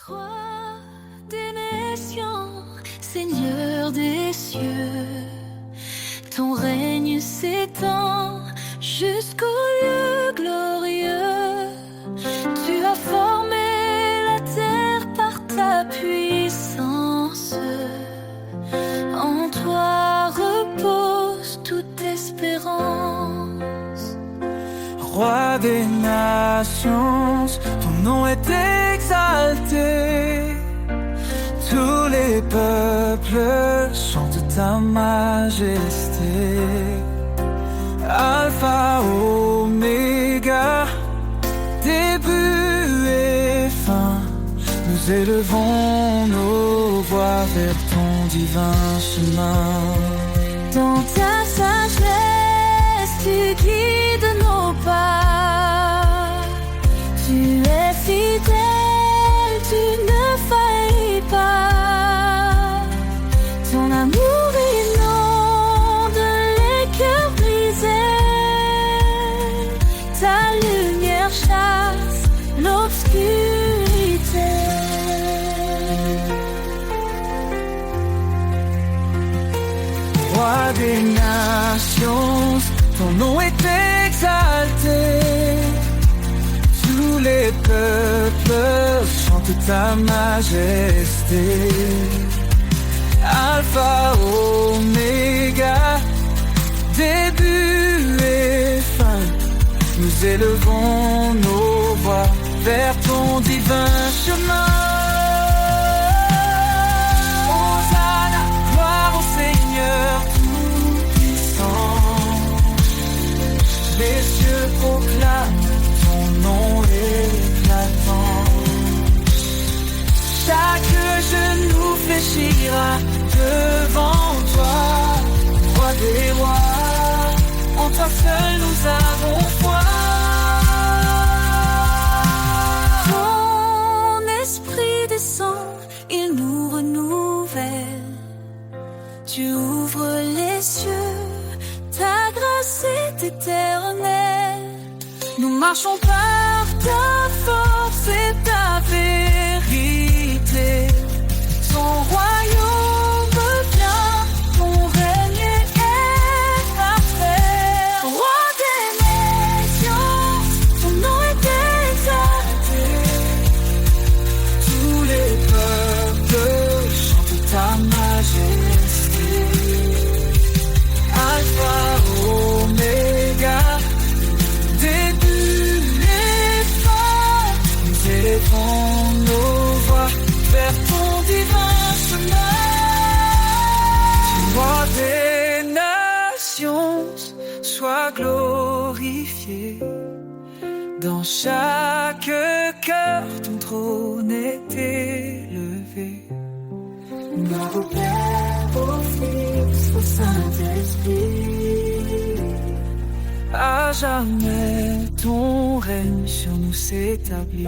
Roi des nations, Seigneur des cieux, ton règne s'étend jusqu'au lieu glorieux. Tu as formé la terre par ta puissance. En toi repose toute espérance. Roi des nations, ton nom est exalté. Tous les peuples chantent ta majesté. Alpha, Oméga, début et fin. Nous élevons nos voix vers ton divin chemin. Dans ta sagesse, tu guides nos pas. Tu es fidèle, tu ne faillis pas. Ton amour inonde les cœurs brisés. Ta lumière chasse l'obscurité. Roi des nations, ton nom est exalté. Tous les peuples chantent ta majesté. Alpha, Oméga, début et fin. Nous élevons nos voix vers ton divin chemin. Hosanna, gloire au Seigneur tout-puissant. Les cieux proclament ton nom éclatant. Chaque genou fléchira devant toi, roi des rois. En toi seul nous avons foi. Ton esprit descend, il nous renouvelle. Tu ouvres les cieux, ta grâce est éternelle. Nous marchons par ta force et ta vérité. Ton royaume vient, ton règne est parfait. Roi des nations, ton nom est exalté. Tous les peuples chantent ta majesté. Alpha, Oméga, début et fin. Nous élevons nos voix vers ton divin chemin. Roi des nations, sois glorifié. Dans chaque cœur, ton trône est élevé. Notre Père, au Fils, au Saint-Esprit. À jamais, ton règne sur nous s'établit.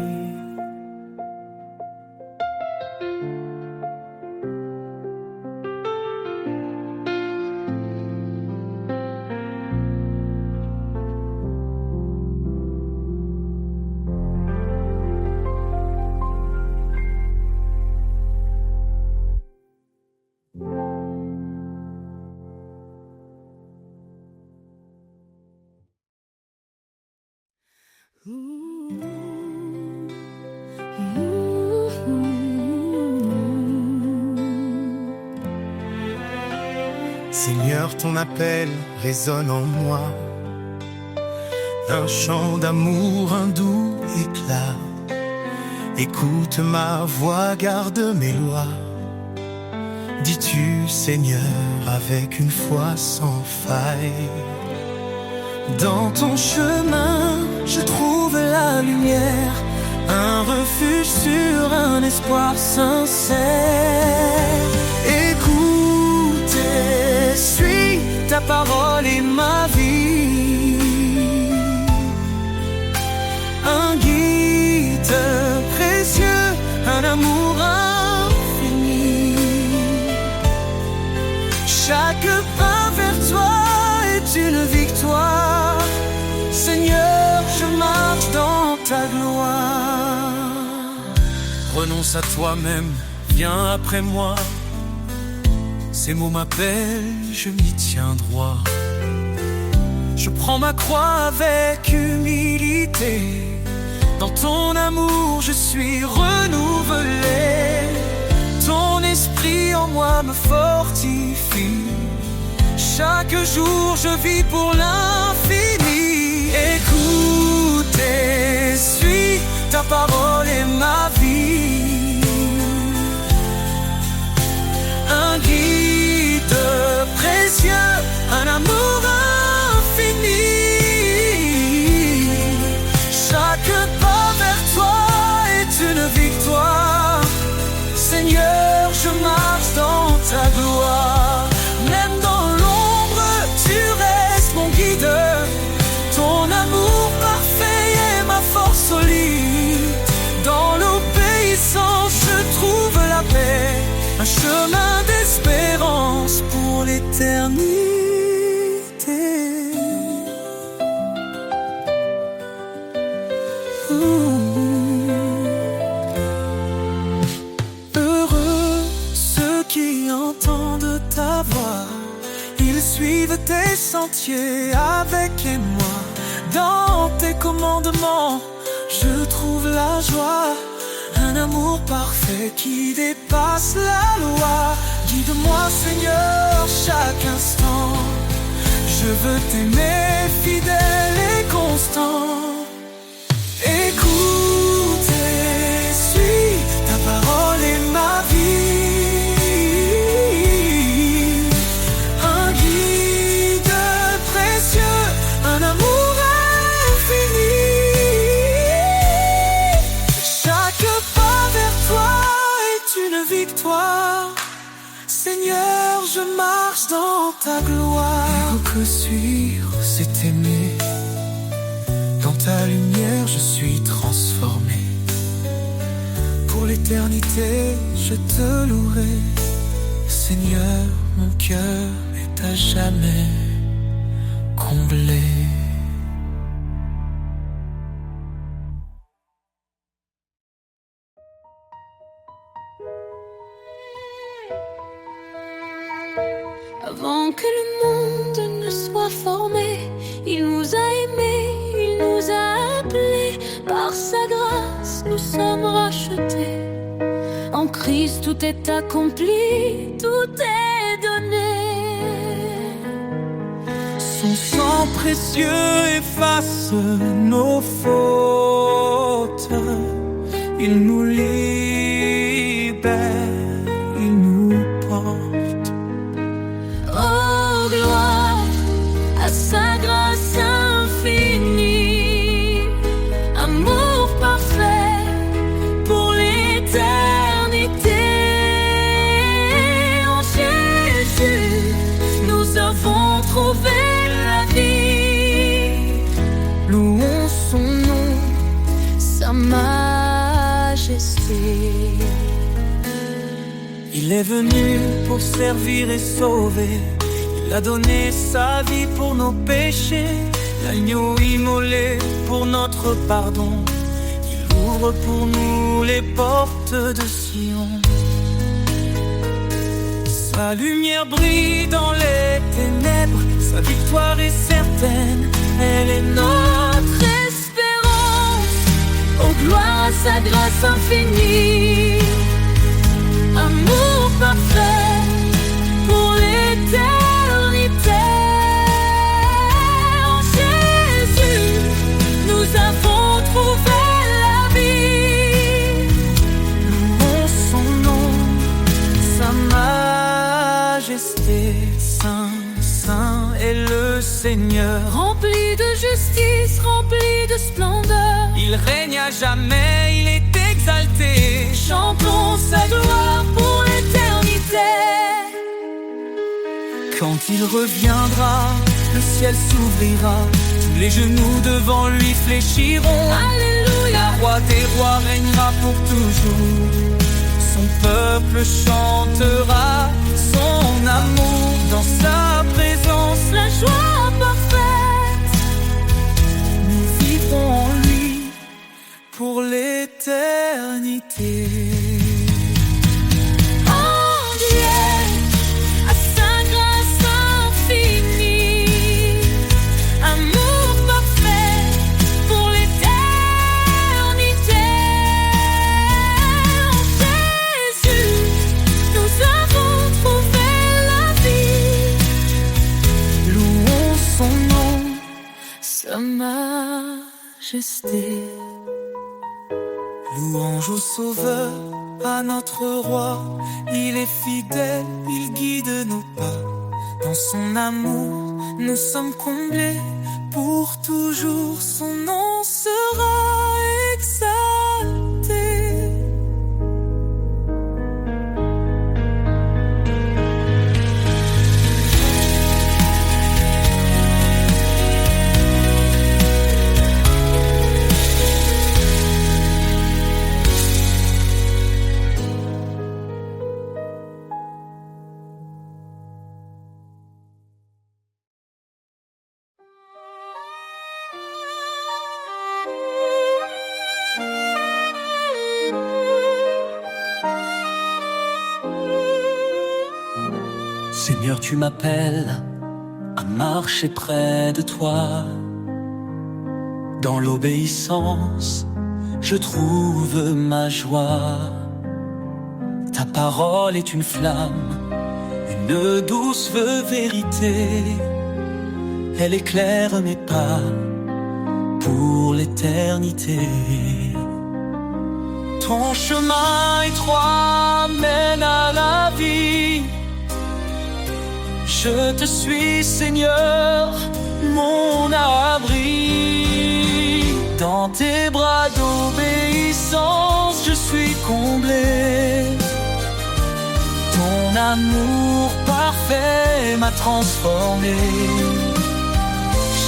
Seigneur, ton appel résonne en moi. Un chant d'amour, un doux éclat. Écoute ma voix, garde mes lois. Dis-tu, Seigneur, avec une foi sans faille. Dans ton chemin, je trouve la lumière, un refuge sur un espoir sincère. Écoute et suis, ta parole est ma vie. Un guide précieux, un amour infini. Chaque pas vers toi est une victoire. Seigneur, je marche dans ta gloire. renonce à toi-même, viens après moi. Ces mots m'appellent, je m'y tiens droit. Je prends ma croix avec humilité. Dans ton amour je suis renouvelé. Ton esprit en moi me fortifie. Chaque jour je vis pour l'infini. Écoute et suis, ta parole est ma vie. Un guide précieux, un amour infini. Chaque pas vers toi est une victoire. Seigneur, je marche dans ta gloire. Même dans l'ombre, tu restes mon guide. Ton amour parfait est ma force solide. Dans l'obéissance, je trouve la paix. Un chemin d'espérance pour l'éternité. Heureux ceux qui entendent ta voix. Ils suivent tes sentiers avec moi. Dans tes commandements, je trouve la joie. Un amour parfait qui dépasse la loi. Guide-moi Seigneur chaque instant. Je veux t'aimer fidèle et constant. Écoute et suis, ta parole est ma vie. Un guide précieux, un amour infini. Chaque pas vers toi est une victoire. Seigneur, je marche dans ta gloire. Que suivre, c'est aimer. Dans ta lumière, je suis transformé. Pour l'éternité, je te louerai. Seigneur, mon cœur est à jamais comblé. Avant que le monde ne soit formé, il nous a aimés, il nous a appelés. Par sa grâce, nous sommes rachetés. En Christ, tout est accompli, tout est donné. Son sang précieux efface nos fautes. Il nous libère, il nous porte. Oh, gloire à sa grâce infinie. Amour parfait pour l'éternité. En Jésus, nous avons trouvé la vie. Louons son nom, Sa majesté. il est venu pour servir et sauver. Il a donné sa vie pour nos péchés. L'agneau immolé pour notre pardon. Il ouvre pour nous les portes de Sion. Sa lumière brille dans les ténèbres. Sa victoire est certaine, elle est notre Espérance, oh gloire à sa grâce infinie. Amour parfait pour l'éternité. En Jésus, nous avons trouvé la vie. Louons son nom, sa majesté. Saint, saint est le Seigneur. Rempli de justice, rempli de splendeur. Il règne à jamais, il est exalté. Chantons sa gloire pour l'éternité. Quand il reviendra, le ciel s'ouvrira. Tous les genoux devant lui fléchiront. Alléluia. Le roi des rois régnera pour toujours. Son peuple chantera son amour. Dans sa présence, La joie parfaite. nous vivrons en lui pour l'éternité. l'éternité. Oh Dieu, à sa grâce infinie, amour parfait pour l'éternité. En Jésus, nous avons trouvé la vie. Louons son nom, Sa majesté. louange au Sauveur, à notre Roi. Il est fidèle, il guide nos pas. Dans son amour, nous sommes comblés. Pour toujours, son nom sera exalté. Seigneur, tu m'appelles à marcher près de toi. Dans l'obéissance, je trouve ma joie. Ta parole est une flamme, une douce vérité. Elle éclaire mes pas pour l'éternité. Ton chemin étroit mène à la vie. Je te suis, Seigneur, mon abri. Dans tes bras d'obéissance, je suis comblé. Ton amour parfait m'a transformé.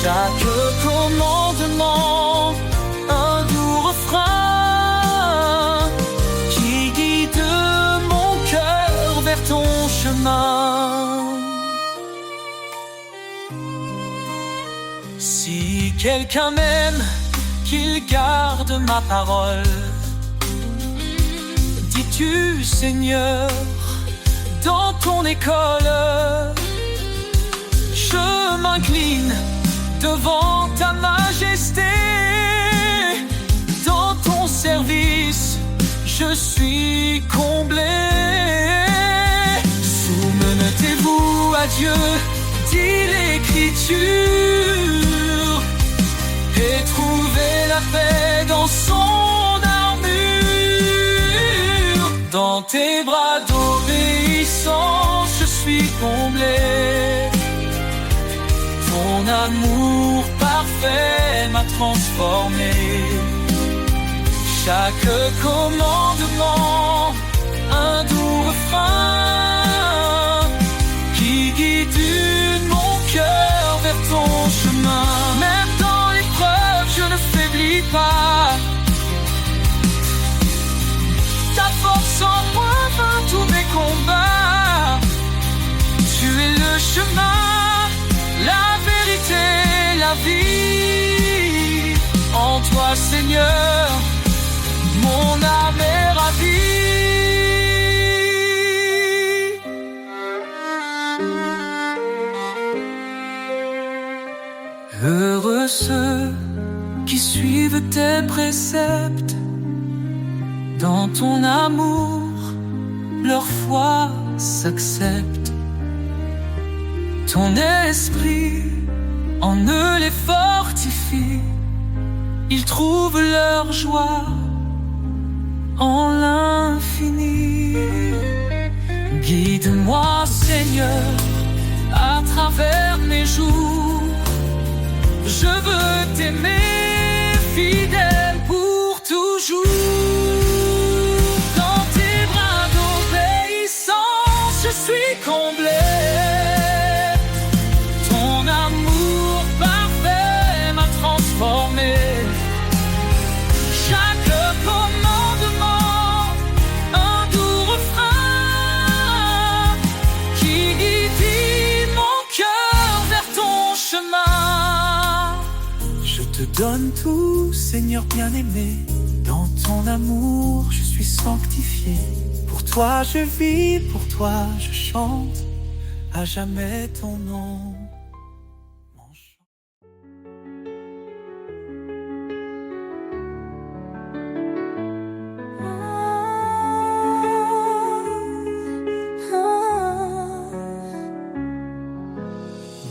Chaque commandement, un doux refrain qui guide mon cœur vers ton chemin. Si quelqu'un m'aime, qu'il garde ma parole. Dis-tu, Seigneur, dans ton école, je m'incline devant ta majesté. Dans ton service, je suis comblé. Soumettez-vous à Dieu, dit l'Écriture, et trouvez la paix dans son armure. Dans tes bras d'obéissance, je suis comblé. Ton amour parfait m'a transformé. Chaque commandement, un doux refrain qui guide mon cœur vers ton chemin. Même dans l'épreuve, je ne faiblis pas. Ta force en moi vainc tous mes combats. Tu es le chemin, la vérité, la vie. En toi, Seigneur, mon âme est ravie. Heureux ceux qui suivent tes préceptes. Dans ton amour, leur foi s'accepte. Ton esprit en eux les fortifie. Ils trouvent leur joie en l'infini. Guide-moi, Seigneur, à travers mes jours. Je veux t'aimer, fidèle pour toujours. Dans tes bras d'obéissance, je suis comblé. Ton amour parfait m'a transformé. Chaque commandement, un doux refrain qui guide mon cœur vers ton chemin. Je te donne tout, Seigneur bien-aimé. Dans ton amour, je suis suis sanctifié. Pour toi je vis, pour toi je chante, à jamais ton nom.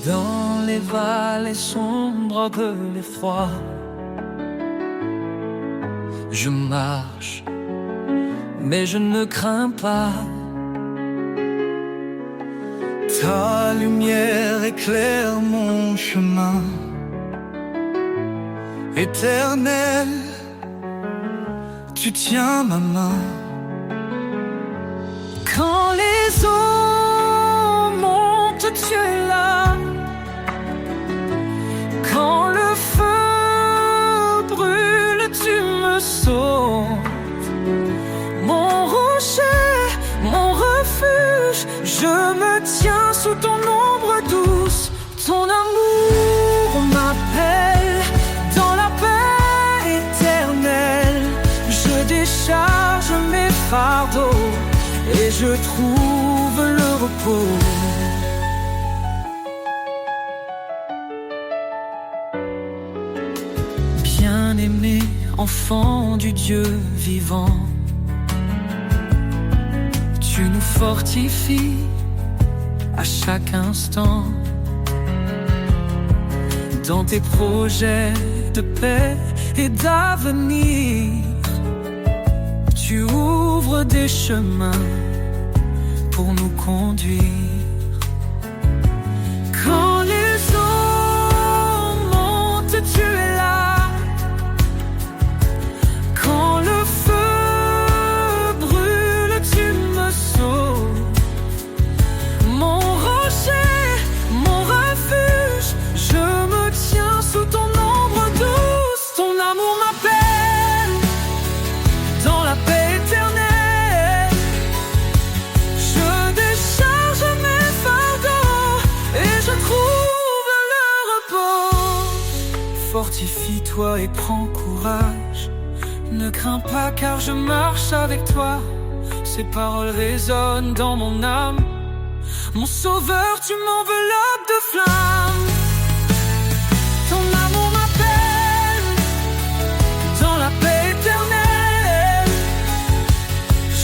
Dans les vallées sombres de l'effroi, je marche, mais je ne crains pas. Ta lumière éclaire mon chemin. Éternel, tu tiens ma main. Quand les eaux montent, tu es là. Quand le feu brûle, tu me sauves. Mon rocher, mon refuge, je me tiens sous ton ombre douce. Ton amour m'appelle dans la paix éternelle. Je décharge mes fardeaux et je trouve le repos. Bien-aimé, enfant du Dieu vivant, tu nous fortifies à chaque instant. Dans tes projets de paix et d'avenir, tu ouvres des chemins pour nous conduire. Quand les eaux montent, tu es là. Quand le feu brûle, tu me sauves. Mon rocher, mon refuge, je me tiens sous ton ombre douce. Ton amour m'appelle dans la paix éternelle. Je décharge mes fardeaux et je trouve le repos. Fortifie-toi et prends courage. Ne crains pas car je marche avec toi. Ces paroles résonnent dans mon âme. Mon sauveur, tu m'enveloppes de flammes. Ton amour m'appelle dans la paix éternelle.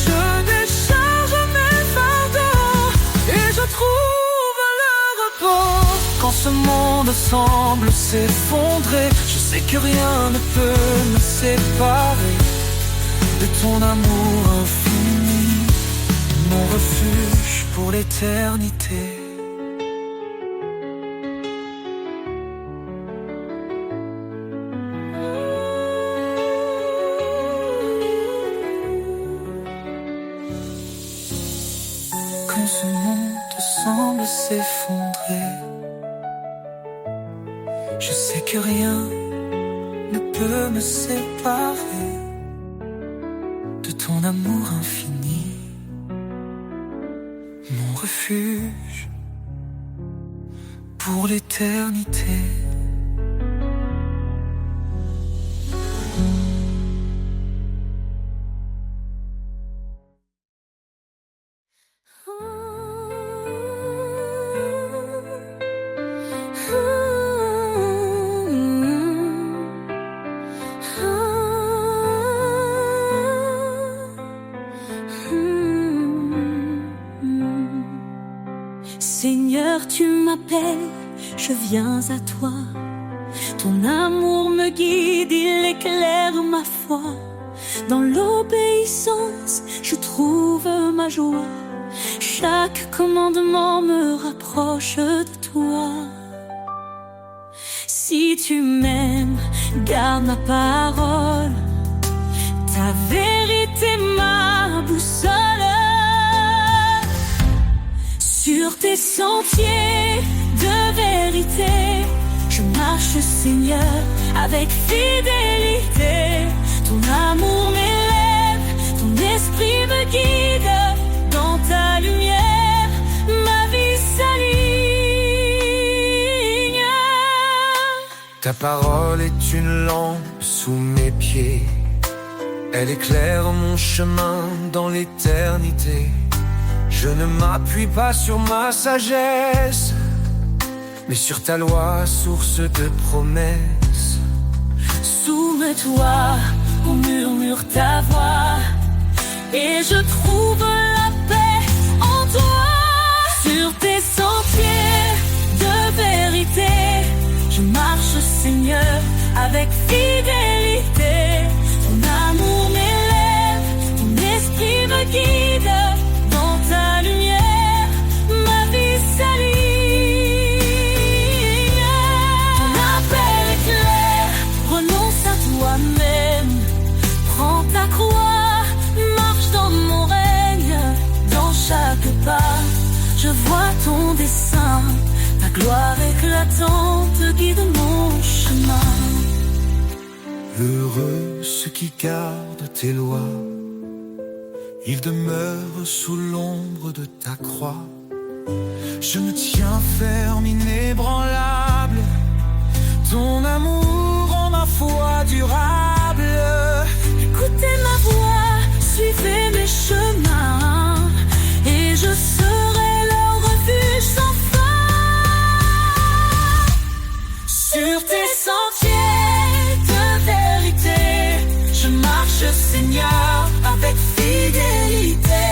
Je décharge mes fardeaux et je trouve le repos. Quand ce monde semble s'effondrer, je sais que rien ne peut me séparer de ton amour infini, mon refuge pour l'éternité. Quand ce monde semble s'effondrer, je sais que rien ne peut me séparer de ton amour infini, mon refuge pour l'éternité. Seigneur, tu m'appelles, je viens à toi. Ton amour me guide, il éclaire ma foi. Dans l'obéissance, je trouve ma joie. Chaque commandement me rapproche de toi. Si tu m'aimes, garde ma parole. Ta vérité, ma boussole. Sur tes sentiers de vérité, je marche, Seigneur, avec fidélité. Ton amour m'élève, ton esprit me guide. Dans ta lumière, ma vie s'aligne. Ta parole est une lampe sous mes pieds, Elle éclaire mon chemin dans l'éternité. Je ne m'appuie pas sur ma sagesse, mais sur ta loi, source de promesses. Soumets-toi, on murmure ta voix, et je trouve la paix en toi. Sur tes sentiers de vérité, je marche, Seigneur, avec fidélité. Ton amour m'élève, ton esprit me guide. Dans ta lumière, ma vie s'aligne. Ton appel est clair, renonce à toi-même. Prends ta croix, marche dans mon règne. Dans chaque pas, je vois ton dessein. Ta gloire éclatante guide mon chemin. Heureux ceux qui gardent tes lois, ils demeurent sous l'ombre de ta croix. Je me tiens ferme, inébranlable. Ton amour rend ma foi durable. Écoutez ma voix, suivez mes chemins, et je serai leur refuge sans fin. Sur tes sentiers de vérité, je marche, Seigneur, avec fidélité.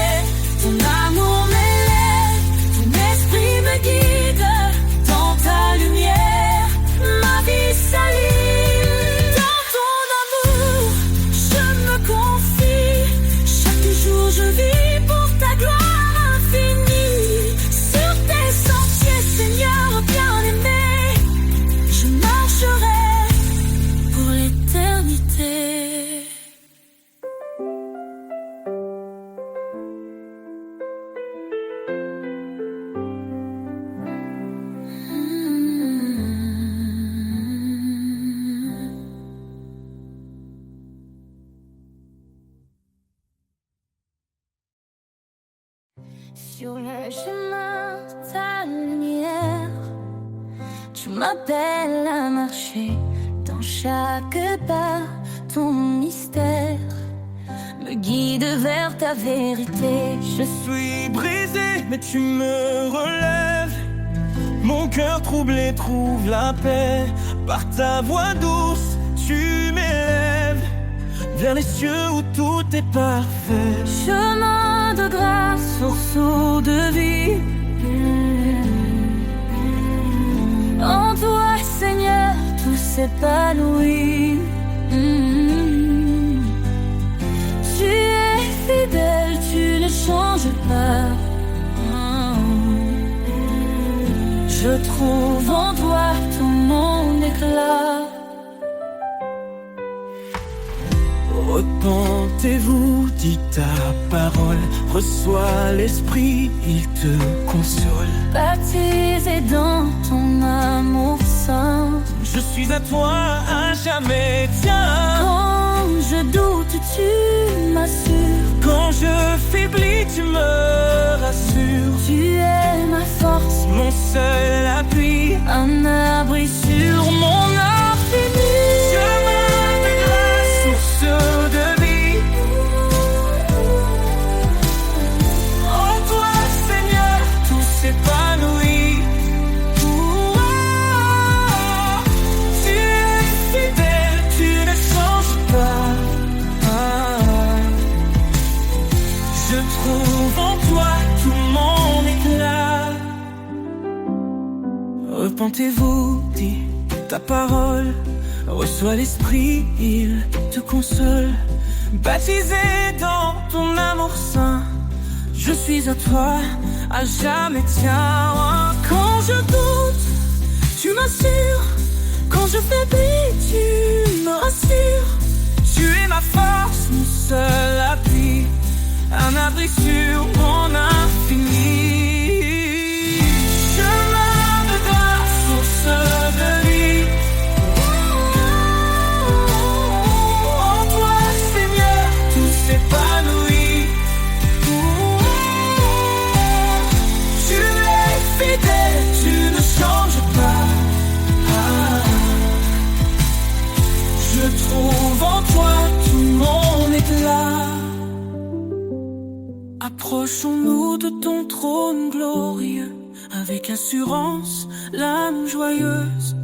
Ton amour m'élève, ton esprit me guide. Dans ta lumière, ma vie s'aligne. Dans ton amour, je me confie. Chaque jour je vis pour ta gloire infinie. Sur tes sentiers, Seigneur bien-aimé, je marcherai pour l'éternité. Sur le chemin, ta lumière, tu m'appelles à marcher. Dans chaque pas, ton mystère me guide vers ta vérité. Je suis brisé, mais tu me relèves. Mon cœur troublé trouve la paix. Par ta voix douce, tu m'élèves vers les cieux où tout est parfait. Chemin de grâce, source de vie. En toi, Seigneur, tout s'épanouit. Tu es fidèle, tu ne changes pas. Je trouve en toi tout mon éclat. Repentez-vous, dit ta parole. Reçois l'esprit, il te console. Baptisé dans ton amour saint, Je suis à toi à jamais, tiens. quand je doute, tu m'assures. Quand je faiblis, tu me rassures. Tu es ma force, Mon seul appui, un abri sur mon infini. chemin de grâce, source de vie. En toi, Seigneur, tout s'épanouit. Tu es fidèle, tu ne changes pas. Je trouve en toi tout mon éclat. Repentez-vous, dit ta parole. Reçois l'esprit, il te console. Baptisé dans ton amour saint, je suis à toi, à jamais tiens. Quand je doute, tu m'assures. Quand je faiblis, tu me rassures. Tu es ma force, mon seul appui, un abri sur mon infini. Chemin de grâce, source de vie. En toi, Seigneur, tout s'épanouit. Tu es fidèle, tu ne changes pas. Je trouve en toi tout mon éclat. Approchons-nous de ton trône glorieux, avec assurance, l'âme joyeuse.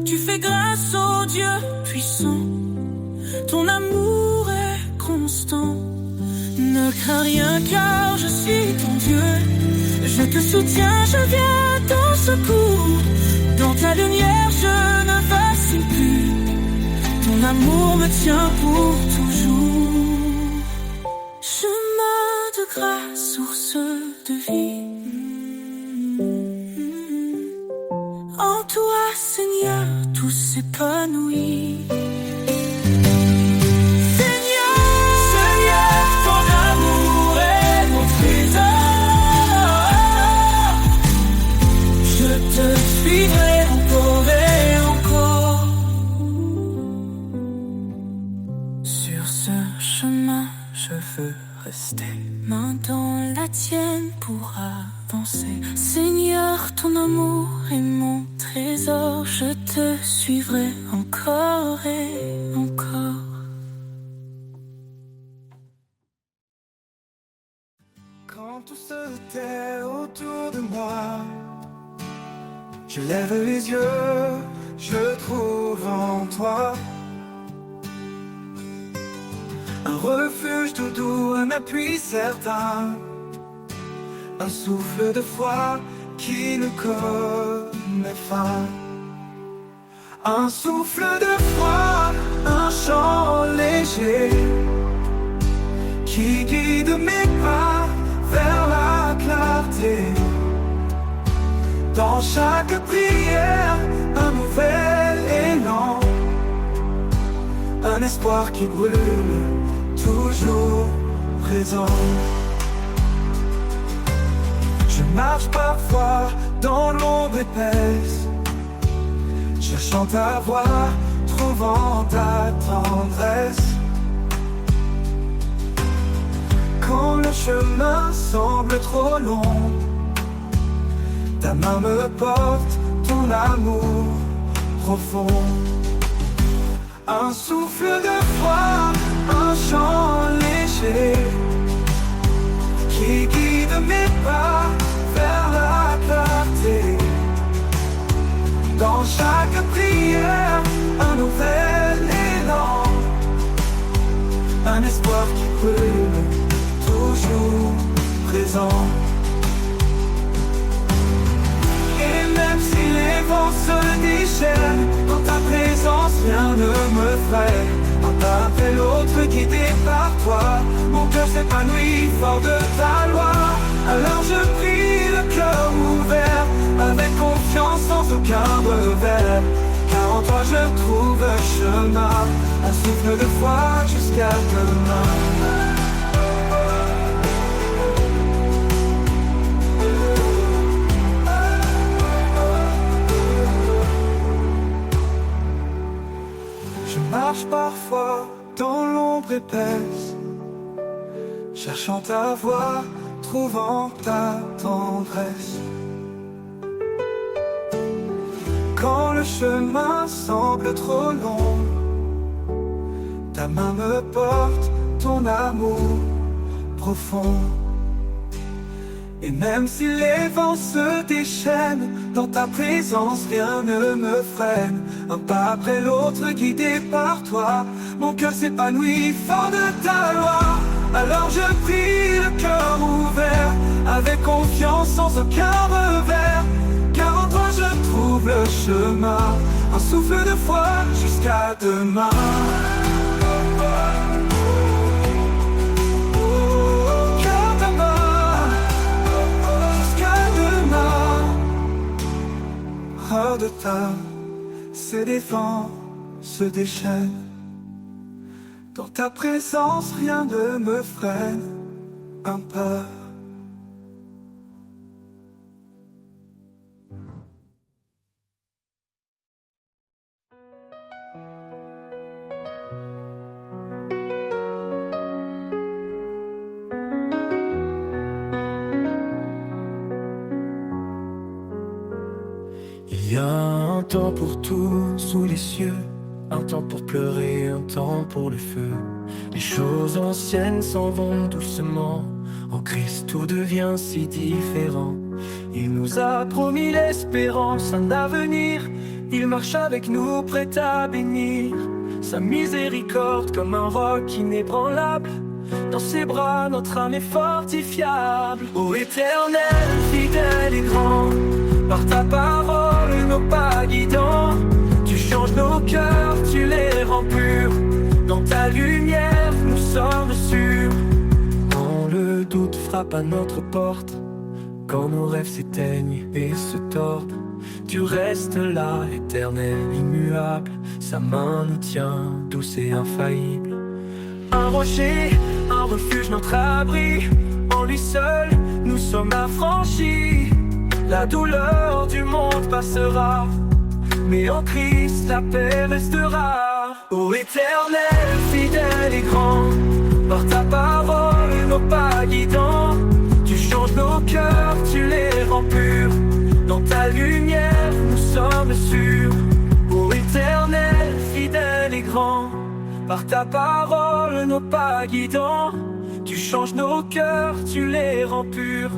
Tu fais grâce au Dieu puissant, ton amour est constant. Ne crains rien car je suis ton Dieu. Je te soutiens, je viens à ton secours. Dans ta lumière je ne vacille plus. Ton amour me tient pour toujours. Chemin de grâce, source de vie. En toi, Seigneur, tout s'épanouit. Seigneur, ton amour est mon trésor. Je te suivrai encore et encore. Sur ce chemin, je veux rester main dans la tienne pour avancer. Seigneur, ton amour est mon trésor. Je te suivrai encore et encore. Quand tout se tait autour de moi, je lève les yeux, je trouve en toi un refuge tout doux, un appui certain, un souffle de foi qui ne connaît fin. Un souffle de foi, un chant léger qui guide mes pas vers la clarté. Dans chaque prière, un nouvel élan, un espoir qui brûle, toujours présent. Je marche parfois dans l'ombre épaisse, cherchant ta voix, trouvant ta tendresse. Quand le chemin semble trop long, ta main me porte, ton amour profond. Un souffle de foi, un chant léger qui guide mes pas vers la clarté. Dans chaque prière, un nouvel élan, un espoir qui brûle, toujours présent. Et même si les vents se déchaînent, dans ta présence rien ne me freine. Un pas après l'autre guidé par toi, mon cœur s'épanouit fort de ta loi. Alors je prie le cœur ouvert, avec confiance sans aucun revers. Car en toi je trouve un chemin, un souffle de foi jusqu'à demain. Je marche parfois dans l'ombre épaisse, cherchant ta voix, trouvant ta tendresse. Quand le chemin semble trop long, ta main me porte, ton amour profond. Et même si les vents se déchaînent, dans ta présence rien ne me freine. Un pas après l'autre guidé par toi, mon cœur s'épanouit fort de ta loi. Alors je prie le cœur ouvert, avec confiance sans aucun revers. Car en toi je trouve le chemin, un souffle de foi jusqu'à demain. Hors de ta, se défend, se déchaîne. Dans ta présence, rien ne me freine. Un pas. Il y a un temps pour tout sous les cieux, un temps pour pleurer, un temps pour le feu. Les choses anciennes s'en vont doucement, En Christ tout devient si différent. Il nous a promis l'espérance, un avenir. Il marche avec nous, prêt à bénir. Sa miséricorde comme un roc inébranlable. Dans ses bras, notre âme est fortifiable. Ô Éternel, fidèle et grand, par ta parole, nos pas guidants. Tu changes nos cœurs, tu les rends purs. Dans ta lumière, nous sommes sûrs. Quand le doute frappe à notre porte, quand nos rêves s'éteignent et se tordent, tu restes là, éternel, immuable. Sa main nous tient, douce et infaillible. Un rocher, un refuge, notre abri. En lui seul, nous sommes affranchis. La douleur du monde passera, mais en Christ la paix restera. Ô Éternel, fidèle et grand, par ta parole, nos pas guidants. Tu changes nos cœurs, tu les rends purs. Dans ta lumière, nous sommes sûrs. Ô Éternel, fidèle et grand, par ta parole, nos pas guidants. Tu changes nos cœurs, tu les rends purs.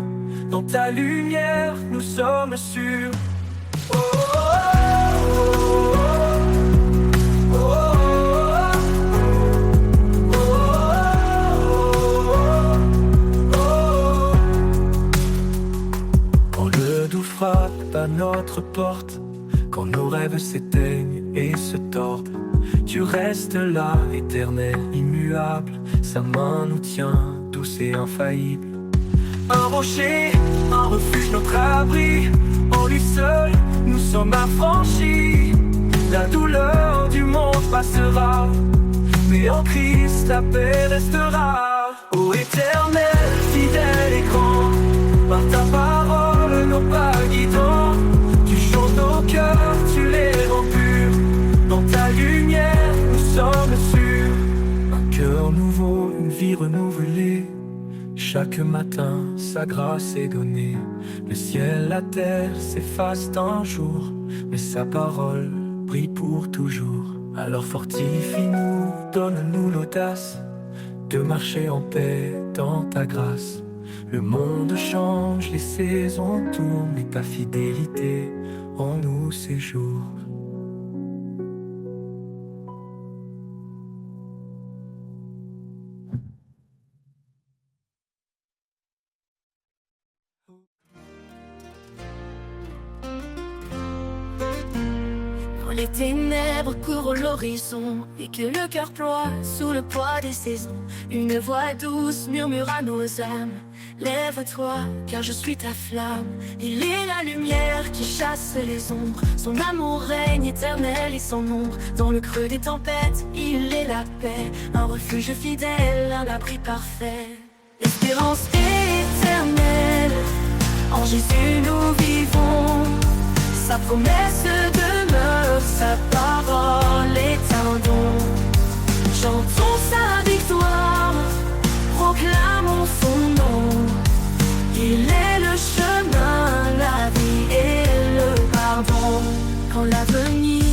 Dans ta lumière, nous sommes sûrs. Oh, oh, oh, oh, oh, oh. Quand le doux frappe à notre porte, quand nos rêves s'éteignent et se tordent, tu restes là, éternel, immuable. Sa main nous tient, douce et infaillible. Un rocher, un refuge, notre abri. En lui seul, nous sommes affranchis. La douleur du monde passera, mais en Christ la paix restera. Ô Éternel, fidèle et grand, par ta parole, nos pas guidants. Tu changes nos cœurs, tu les rends purs. Dans ta lumière, nous sommes sûrs. Un cœur nouveau, une vie renouvelée. Chaque matin, sa grâce est donnée. Le ciel, la terre s'effacent un jour, mais sa parole brille pour toujours. Alors fortifie-nous, donne-nous l'audace de marcher en paix dans ta grâce. Le monde change, les saisons tournent, mais ta fidélité en nous séjourne. Les ténèbres courent l'horizon et que le cœur ploie sous le poids des saisons. Une voix douce murmure à nos âmes: lève-toi, car je suis ta flamme. Il est la lumière qui chasse les ombres. Son amour règne éternel et sans nombre. Dans le creux des tempêtes, il est la paix. Un refuge fidèle, un abri parfait. L'espérance éternelle, en Jésus nous vivons. Sa promesse demeure, sa parole est un don. Chantons sa victoire, proclamons son nom. Il est le chemin, la vie et le pardon. Quand l'avenir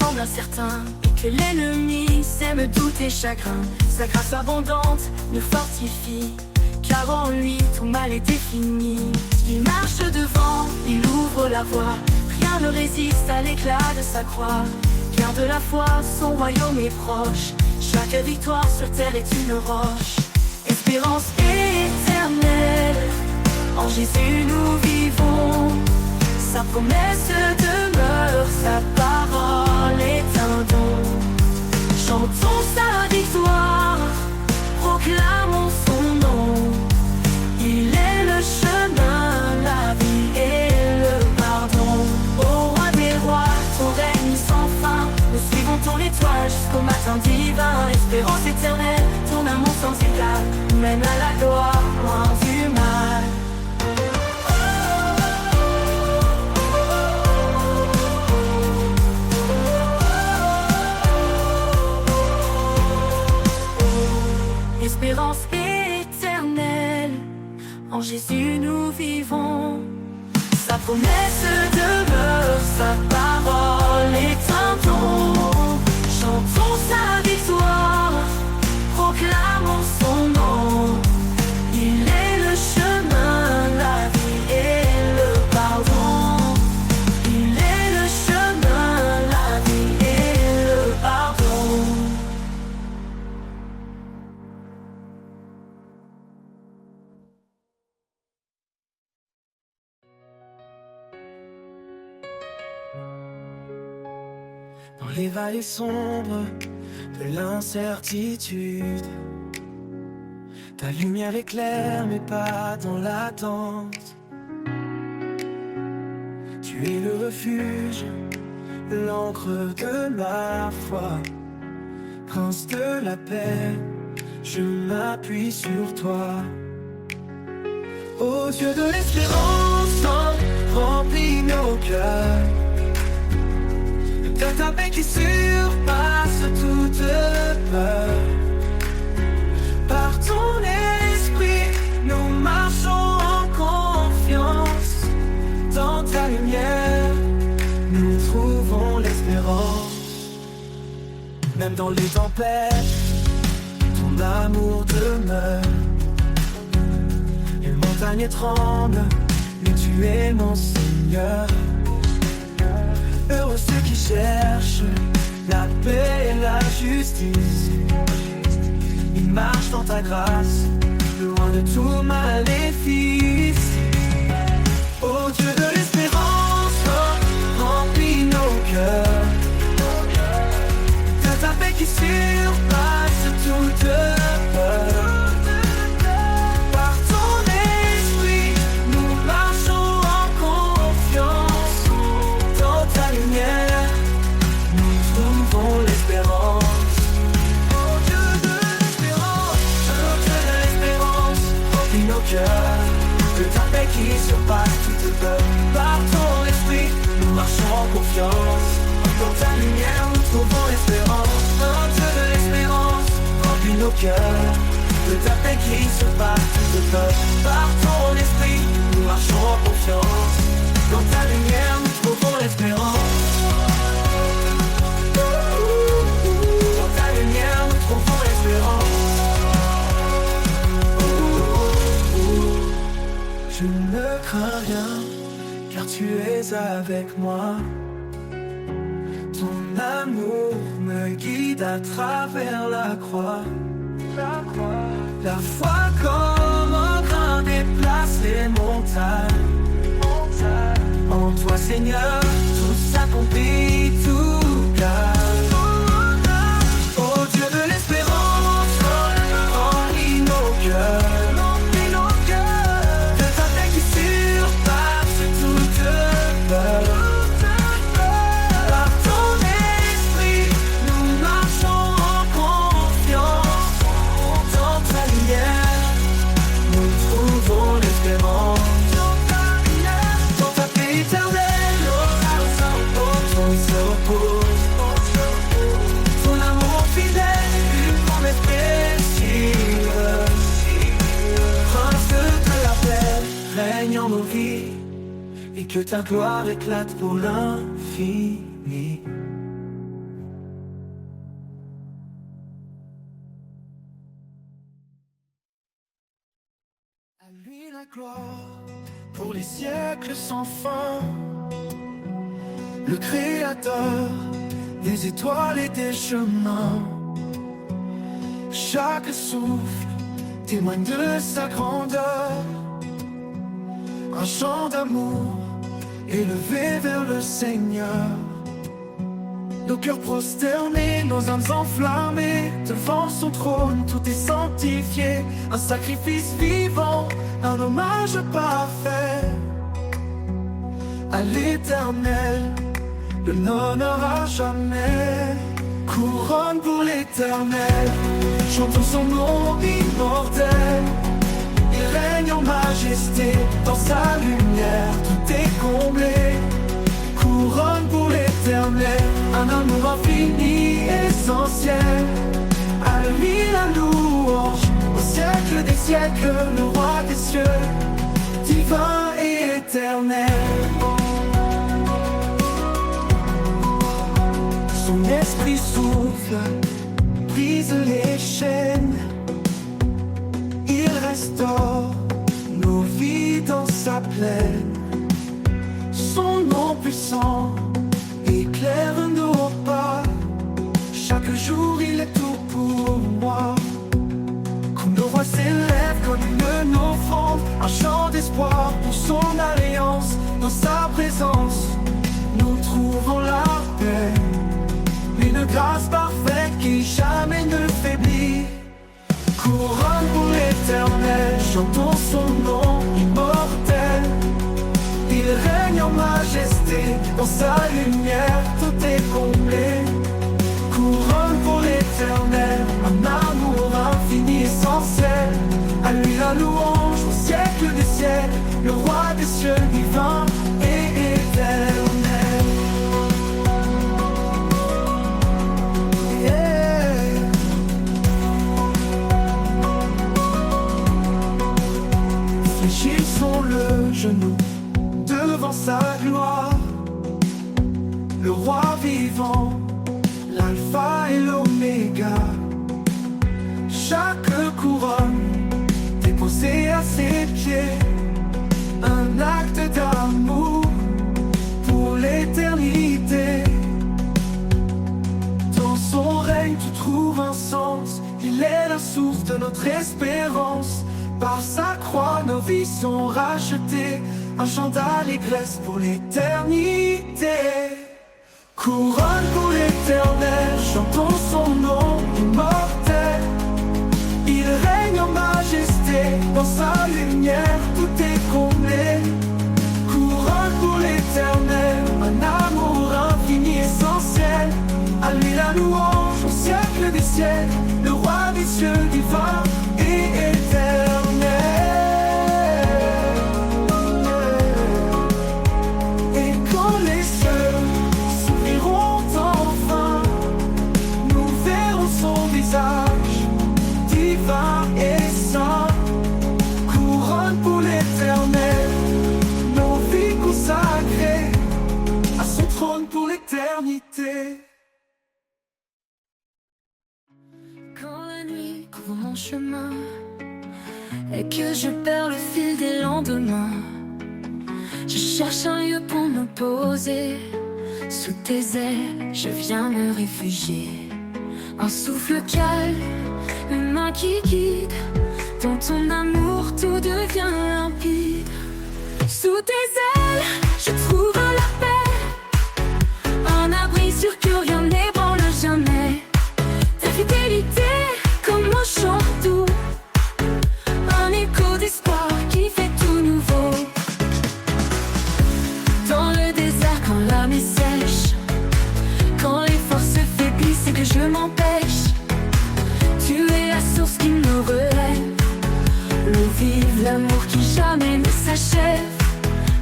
semble incertain et que l'ennemi sème doute et chagrin, sa grâce abondante nous fortifie, car en lui tout mal est défini. Il marche devant, il ouvre la voie. Rien ne résiste à l'éclat de sa croix. Garde la foi, son royaume est proche. Chaque victoire sur terre est une roche. Espérance éternelle, en Jésus nous vivons. Sa promesse demeure, sa parole est un don. Chantons sa victoire, proclamons son nom. Il est le chemin, la vie et le pardon. Ô roi des rois, ton règne sans fin. Nous suivons ton étoile jusqu'au matin divin. Espérance éternelle, ton amour sans égal nous mène à la gloire, loin du mal. Espérance éternelle, en Jésus nous vivons. Sa promesse demeure, sa parole est un don. Chantons sa victoire, proclamons son nom. Il est dans les vallées sombres de l'incertitude. Ta lumière éclaire mes pas dans l'attente. Tu es le refuge, l'encre de ma foi. Prince de la paix, je m'appuie sur toi. Ô Dieu de l'espérance, remplis nos cœurs de ta paix qui surpasse toute peur. Par ton esprit, nous marchons en confiance. Dans ta lumière, nous trouvons l'espérance. Même dans les tempêtes, ton amour demeure. Les montagnes tremblent, mais tu es mon Seigneur. Heureux ceux qui cherchent la paix et la justice. Ils marchent dans ta grâce, loin de tout maléfice. Ô Dieu de l'espérance, remplis nos cœurs de ta paix qui surpasse toute peur. Par ton esprit, nous marchons en confiance. Dans ta lumière, nous trouvons l'espérance. Ô Dieu de l'espérance, remplis nos cœurs de ta paix qui surpasse toute peur. Par ton esprit, nous marchons en confiance. Dans ta lumière, nous trouvons l'espérance. Oh Dieu de l'espérance, remplis nos cœurs de ta paix qui surpasse toute peur. Par ton esprit, nous marchons en confiance. Dans ta lumière, nous trouvons l'espérance. Dans ta lumière, nous trouvons l'espérance. Je ne crains rien, car tu es avec moi. Ton amour me guide à travers la croix. La foi comme un grain déplace les montagnes. En toi Seigneur, tout s'accomplit, tout calme. Ô Dieu de l'espérance, remplis nos cœurs. Par ton esprit, nous marchons en confiance. Dans ta lumière, nous trouvons l'espérance. Dans ta paix éternelle, nos âmes se reposent. Ton amour fidèle, une promesse précieuse. Prince de la paix, règne en nos vies. Et que ta gloire éclate pour l'infini. À lui la gloire pour les siècles sans fin. Le Créateur des étoiles et des chemins. Chaque souffle témoigne de sa grandeur. Un chant d'amour élevé vers le Seigneur. Nos cœurs prosternés, nos âmes enflammées. Devant son trône, tout est sanctifié. Un sacrifice vivant, un hommage parfait. À l'Éternel, de l'honneur à jamais. Couronne pour l'Éternel, chantons son nom immortel. Il règne en majesté, dans sa lumière, tout est comblé. Couronne pour l'Éternel, un amour infini, essentiel. À lui la louange, au siècle des siècles, le roi des cieux, divin et éternel. Son esprit souffle, brise les chaînes. Il restaure nos vies dans sa plaine. Son nom puissant éclaire nos pas. Chaque jour il est tout pour moi. Comme nos voix s'élèvent comme une offrande, un chant d'espoir pour son alliance. Dans sa présence, nous trouvons la paix. grâce parfaite qui jamais ne faiblit. Couronne pour l'éternel, chantons son nom immortel. Il règne en majesté, dans sa lumière tout est comblé. Couronne pour l'éternel, un amour infini et sans cesse. À lui la louange au siècle des siècles, le roi des cieux divin et éternel. Yeah. Fléchissons le genou devant sa gloire, le roi vivant, l'alpha et l'oméga. Chaque couronne déposée à ses pieds, un acte d'amour pour l'éternité. Dans son règne tout trouve un sens, il est la source de notre espérance. Par sa croix nos vies sont rachetées, un chant d'allégresse pour l'éternité. Couronne pour l'éternel, chantons son nom immortel. Il règne en majesté, dans sa lumière tout est comblé. Couronne pour l'éternel, un amour infini et sans ciel. À lui la louange au siècle des siècles, le roi des cieux divin et éternel. Et quand les cieux s'ouvriront enfin, nous verrons son visage divin et saint. Couronne pour l'éternel, nos vies consacrées à son trône pour l'éternité. Quand la nuit couvre mon chemin et que je perds le fil des lendemains, je cherche un lieu pour me poser. Sous tes ailes, je viens me réfugier. Un souffle calme, une main qui guide. Dans ton amour, tout devient limpide. Sous tes ailes, je trouve la paix, un abri sûr que rien n'ébranle jamais. Ta fidélité comme un chant doux, un écho d'espoir qui fait tout nouveau. Dans le désert quand l'âme est sèche, quand les forces faiblissent et que je m'empêche, tu es la source qui me relève, l'eau vive, l'amour qui jamais ne s'achève.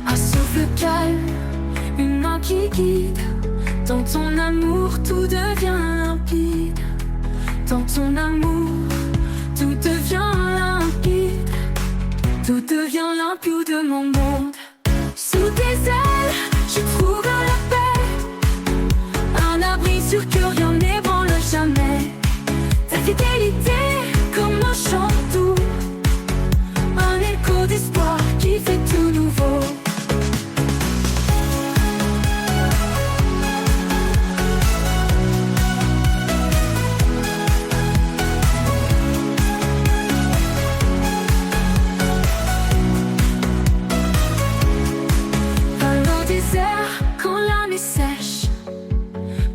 Un souffle calme, une main qui guide. Dans ton amour tout devient limpide. Dans ton amour tout devient limpide. Tout devient limpide de mon monde. Sous tes ailes, je trouve la paix, un abri sûr que rien n'ébranle jamais. Ta fidélité comme un chant doux, un écho d'espoir qui fait tout nouveau. Quand l'âme est sèche,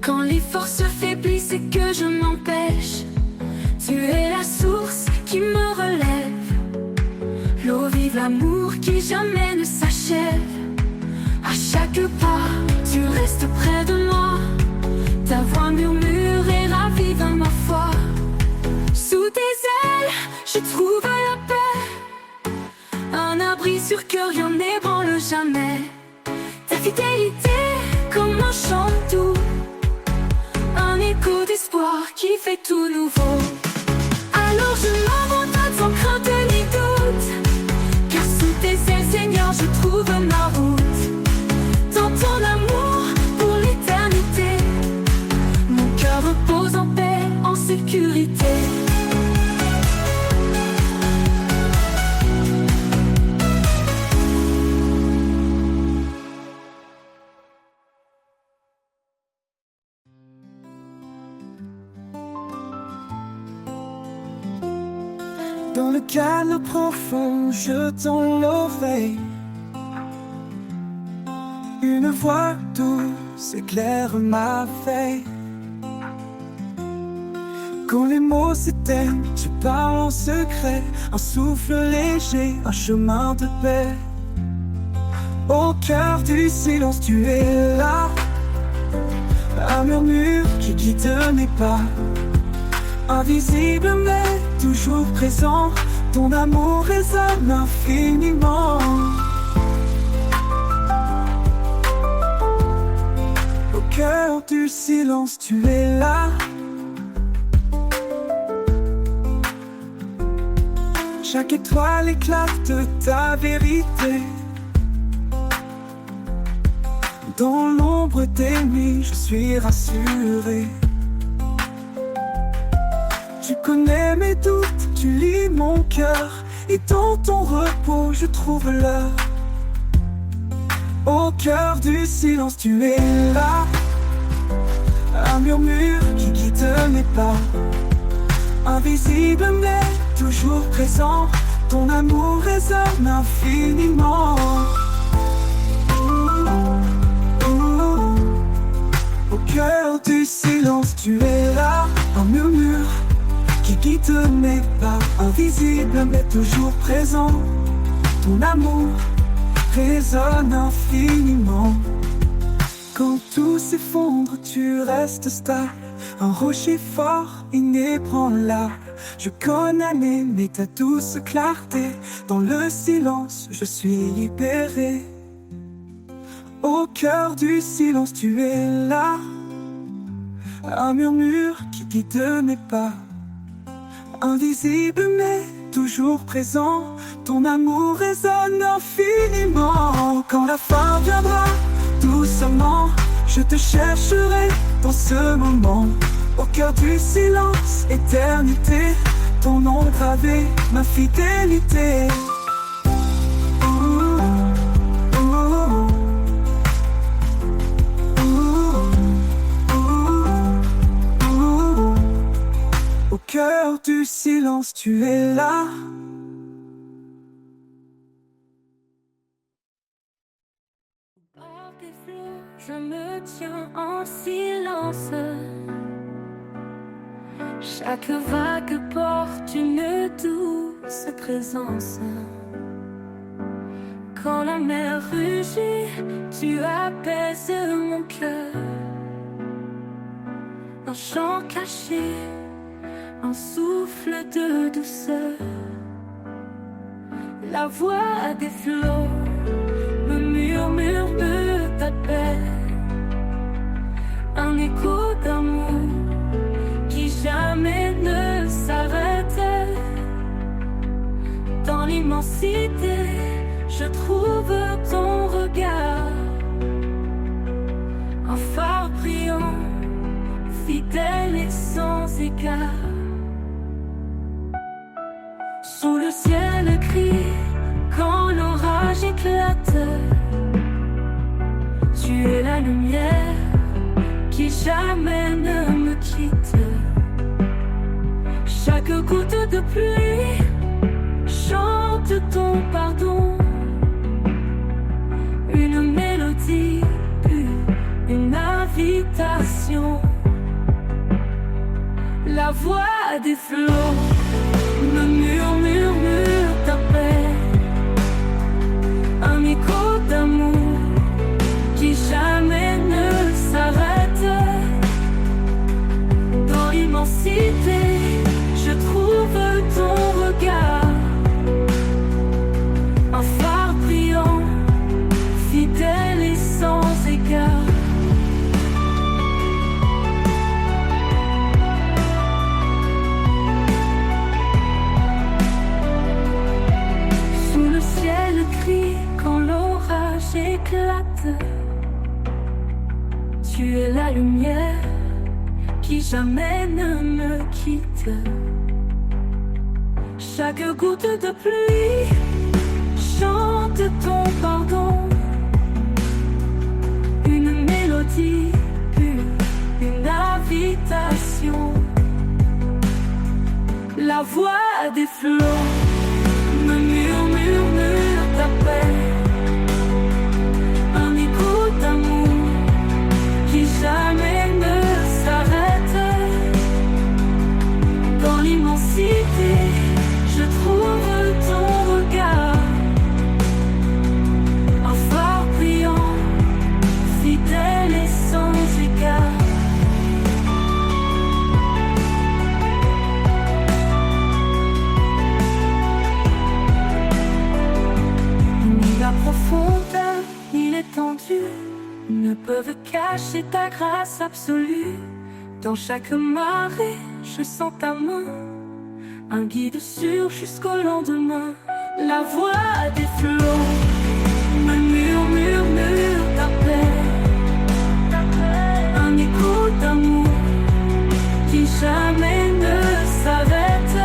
quand les forces faiblissent et que je m'empêche, tu es la source qui me relève, l'eau vive, l'amour qui jamais ne s'achève. À chaque pas, tu restes près de moi, ta voix murmure et ravive ma foi. Sous tes ailes, je trouve la paix, un abri sûr que rien n'ébranle jamais. Ta fidélité comme un chant doux, un écho d'espoir qui fait tout nouveau. Alors je m'abandonne sans crainte ni doute, car sous tes ailes, Seigneur, je trouve ma route. Dans ton amour pour l'éternité, mon cœur repose en paix, en sécurité. Dans le calme profond, jetant l'oreille, une voix douce éclaire ma veille. Quand les mots s'éteignent, je parle en secret, un souffle léger, un chemin de paix. Au cœur du silence, tu es là, un murmure qui guide mes pas. Invisible mais toujours présent, ton amour résonne infiniment. Au cœur du silence, tu es là. Chaque étoile éclate de ta vérité. Dans l'ombre des nuits, je suis rassuré. Tu connais mes doutes, tu lis mon cœur, et dans ton repos, je trouve l'heure. Au cœur du silence, tu es là, un murmure qui guide mes pas. Invisible mais toujours présent, ton amour résonne infiniment. Au cœur du silence, tu es là, un murmure qui guide mes pas. Invisible mais toujours présent, ton amour résonne infiniment. Quand tout s'effondre, tu restes stable, un rocher fort, inébranlable. Je connais mais ta douce clarté, dans le silence, je suis libéré. Au cœur du silence, tu es là, un murmure qui guide mes pas. Invisible mais toujours présent, ton amour résonne infiniment. Quand la fin viendra, doucement, je te chercherai dans ce moment. Au cœur du silence, éternité, ton nom gravé, ma fidélité. Au cœur du silence, tu es là. Au bord des flots, je me tiens en silence. Chaque vague porte une douce présence. Quand la mer rugit, tu apaises mon cœur. Un chant caché, un souffle de douceur. La voix des flots me murmure de ta paix. Un écho d'amour qui jamais ne s'arrête. Dans l'immensité, je trouve ton regard, un phare brillant, fidèle et sans égard. Sous le ciel gris, quand l'orage éclate, tu es la lumière qui jamais ne me quitte. Chaque goutte de pluie chante ton pardon. Une mélodie pure, une invitation. La voix des flots me murmure ta paix. Un écho d'amour qui jamais ne s'arrête. Dans l'immensité, je trouve ton regard, un phare brillant, fidèle et sans égard. Sous le ciel gris, quand l'orage éclate, tu es la lumière qui jamais ne me quitte. Chaque goutte de pluie chante ton pardon. Une mélodie pure, une invitation. La voix des flots me murmure ta paix. Un écho d'amour qui jamais ne s'arrête. étendues ne peuvent cacher ta grâce absolue. Dans chaque marée, je sens ta main, un guide sûr jusqu'au lendemain. La voix des flots me murmure ta paix, un écho d'amour qui jamais ne s'arrête.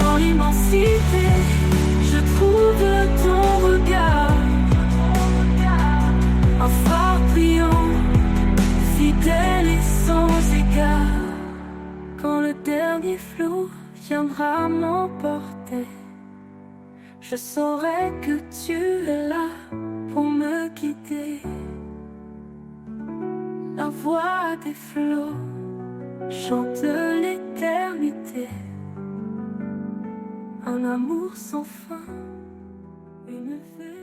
Dans l'immensité, je trouve ton regard, un phare brillant, fidèle et sans égard. Quand le dernier flot viendra m'emporter, je saurai que tu es là pour me guider. La voix des flots chante l'éternité, un amour sans fin, une vérité.